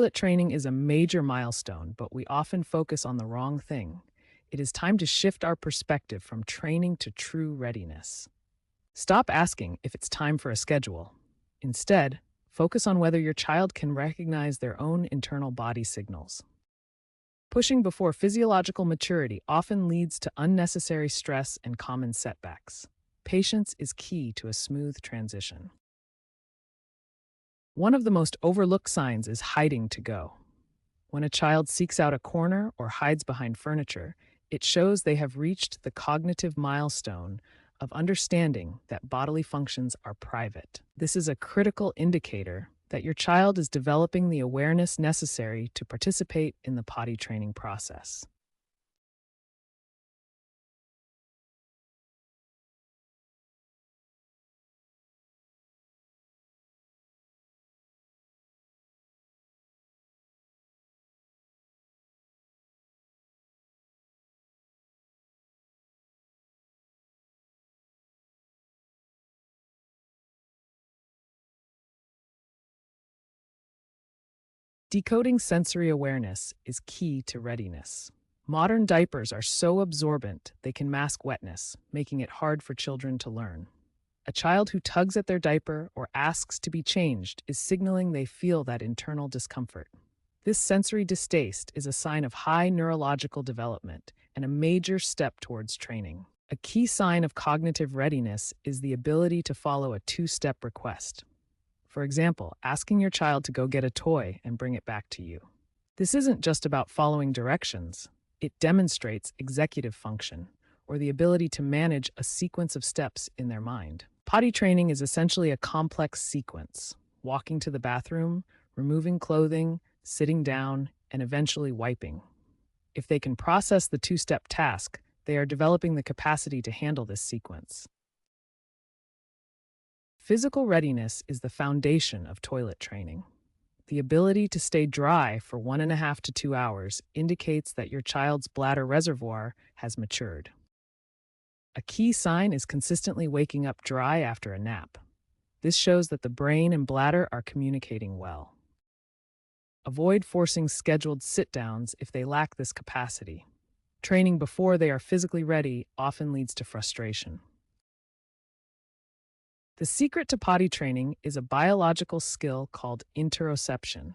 Toilet training is a major milestone, but we often focus on the wrong thing. It is time to shift our perspective from training to true readiness. Stop asking if it's time for a schedule. Instead, focus on whether your child can recognize their own internal body signals. Pushing before physiological maturity often leads to unnecessary stress and common setbacks. Patience is key to a smooth transition. One of the most overlooked signs is hiding to go. When a child seeks out a corner or hides behind furniture, it shows they have reached the cognitive milestone of understanding that bodily functions are private. This is a critical indicator that your child is developing the awareness necessary to participate in the potty training process. Decoding sensory awareness is key to readiness. Modern diapers are so absorbent they can mask wetness, making it hard for children to learn. A child who tugs at their diaper or asks to be changed is signaling they feel that internal discomfort. This sensory distaste is a sign of high neurological development and a major step towards training. A key sign of cognitive readiness is the ability to follow a two-step request. For example, asking your child to go get a toy and bring it back to you. This isn't just about following directions. It demonstrates executive function, or the ability to manage a sequence of steps in their mind. Potty training is essentially a complex sequence: walking to the bathroom, removing clothing, sitting down, and eventually wiping. If they can process the two-step task, they are developing the capacity to handle this sequence. Physical readiness is the foundation of toilet training. The ability to stay dry for 1.5 to 2 hours indicates that your child's bladder reservoir has matured. A key sign is consistently waking up dry after a nap. This shows that the brain and bladder are communicating well. Avoid forcing scheduled sit-downs if they lack this capacity. Training before they are physically ready often leads to frustration. The secret to potty training is a biological skill called interoception.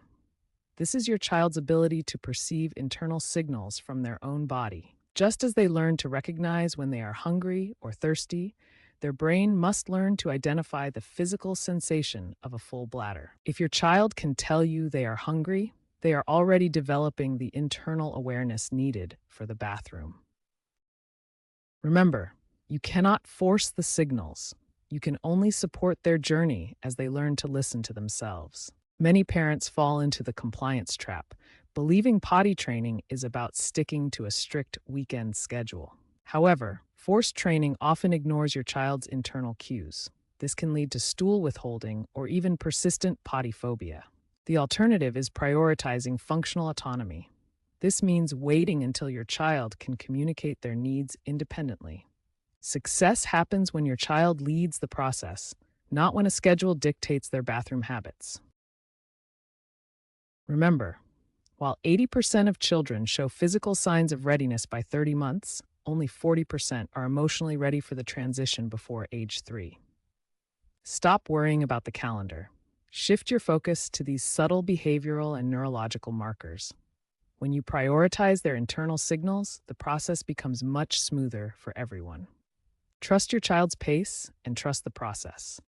This is your child's ability to perceive internal signals from their own body. Just as they learn to recognize when they are hungry or thirsty, their brain must learn to identify the physical sensation of a full bladder. If your child can tell you they are hungry, they are already developing the internal awareness needed for the bathroom. Remember, you cannot force the signals. You can only support their journey as they learn to listen to themselves. Many parents fall into the compliance trap, believing potty training is about sticking to a strict weekend schedule. However, forced training often ignores your child's internal cues. This can lead to stool withholding or even persistent potty phobia. The alternative is prioritizing functional autonomy. This means waiting until your child can communicate their needs independently. Success happens when your child leads the process, not when a schedule dictates their bathroom habits. Remember, while 80% of children show physical signs of readiness by 30 months, only 40% are emotionally ready for the transition before age 3. Stop worrying about the calendar. Shift your focus to these subtle behavioral and neurological markers. When you prioritize their internal signals, the process becomes much smoother for everyone. Trust your child's pace and trust the process.